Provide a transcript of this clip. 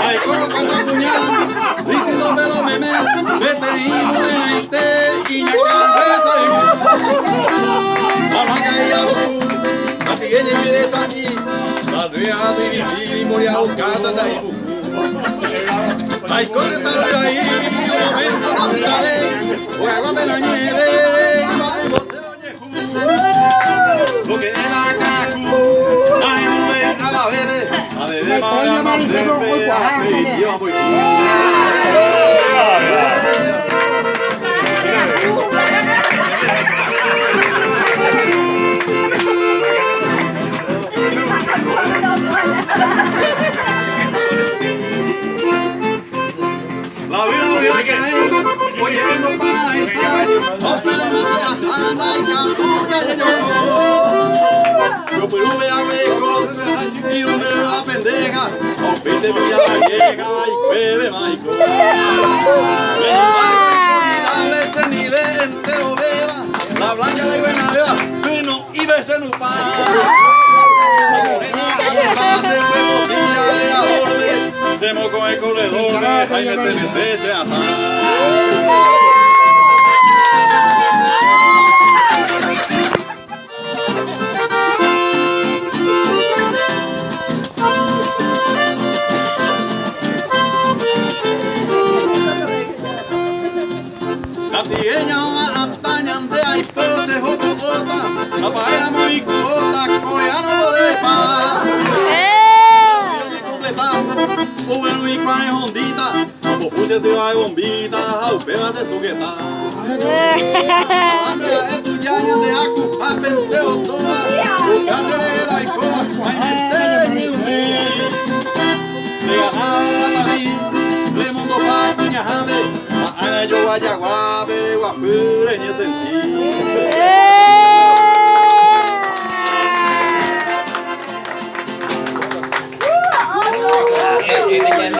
Ay, como cuando puñal, líquido de los memes, vete y morena y te y ya cabeza y mamá caía bucu, la tigueña y mires aquí, la rea de vivir y morir a buscartas ahí bucu. Ay, cosas tan ahí, un momento no me sale, o agua de la nieve, y va y vos se oye lo que es la cacu, ay, no ve a la bebé. A beber vaya más cerveza y yo voy la vida que voy llevando para ahí, ópera me sea anda y captura y yo pero me agrego y no me va pendeja, aunque se pilla la vieja y bebe maico. Dale ese nivel entero beba, la blanca la buena beba, vino y bese en un pan. La morena que se fue por día le adorbe, se mocó el corredor, ahí me tenés bese a pan. La tigueña atañan de ahí pose jocota, la paella muy cota, coreano bodepa. La completa, bueno y pae hondita, como puse se va de bombita, aupea se sujeta. Hambre es tu yaña de acu, a penteo sola, buscase de la icoa, ay me ni un día. Le ganaba la París, le mundo pa' cuñajame. Yo vaya guape, guapure, ni sentí.